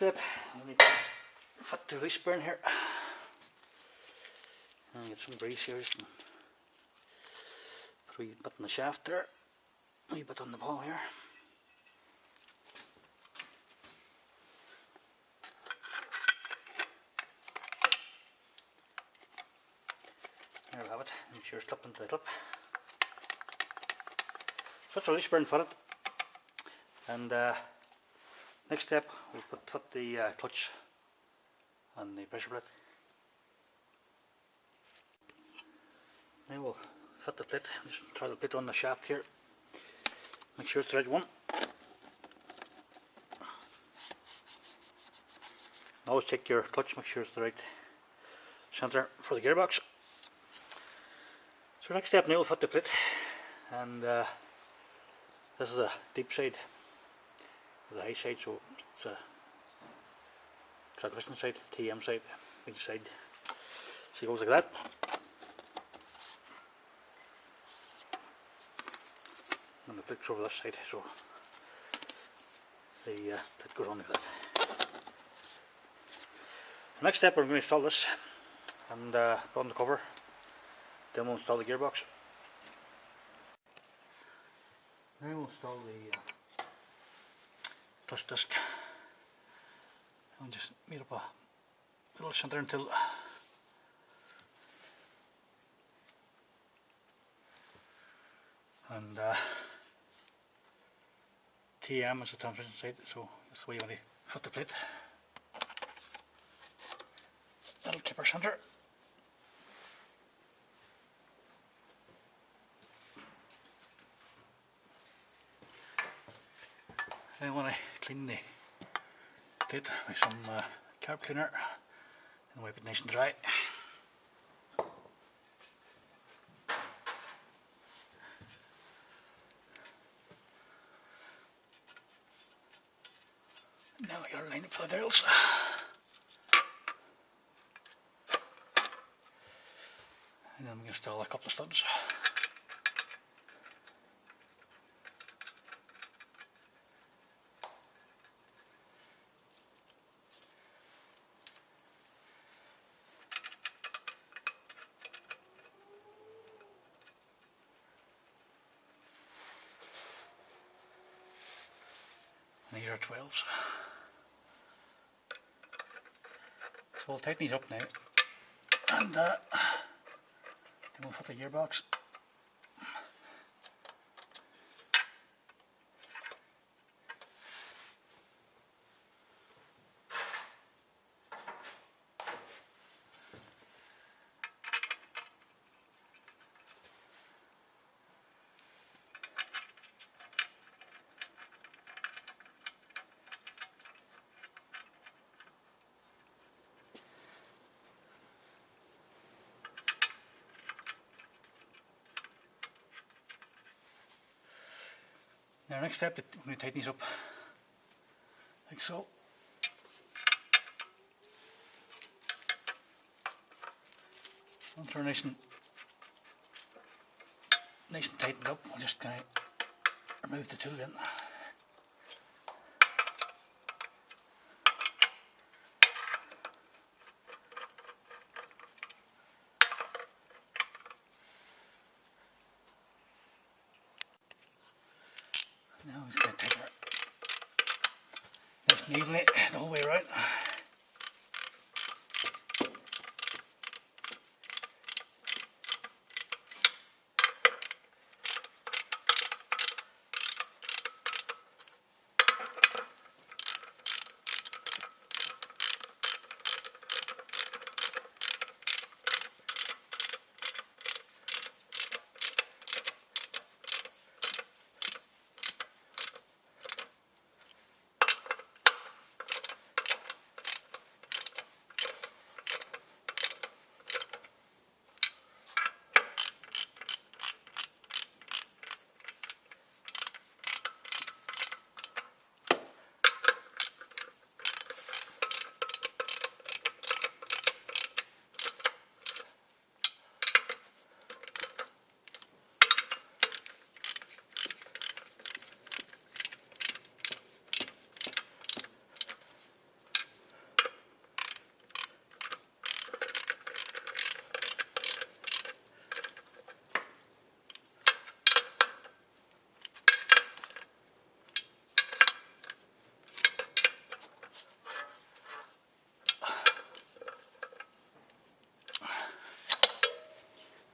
step, we need to fit the release spring here. And get some grease here, just put a wee bit in the shaft there, a wee bit on the ball here. There we have it, make sure it's clipped into the clip. So that's a release spring fitted. And next step, we'll put the clutch on the pressure plate. Now we'll fit the plate, just try the plate on the shaft here, make sure it's the right one. Always check your clutch, make sure it's the right centre for the gearbox. So next step now we'll fit the plate, and this is the deep side, the high side, so it's a transmission side, TM side, each side. So it goes like that. And the plate over this side, so the plate goes on like that. The next step, we're going to install this and put on the cover, then we'll install the gearbox. Now we'll install the clutch disc, and we'll just meet up a little centre until and TM is the transmission side, so that's the way you want to fit the plate. That'll keep our centre. I want to clean the plate with some carb cleaner and wipe it nice and dry. Now we got to line up for the dowels. And then we can install a couple of studs. And these are 12s. So we'll tighten these up now, and then we'll fit the gearbox. Now next step, we're going to tighten these up like so. Once they're nice and tightened up, we'll just kind of remove the tool in. Now we're going to tighten it nice and evenly the whole way around.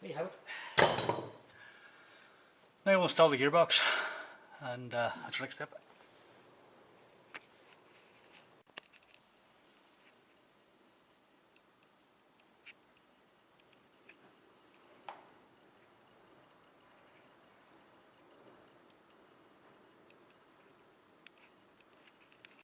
there you have it. Now we'll install the gearbox, and that's the next step.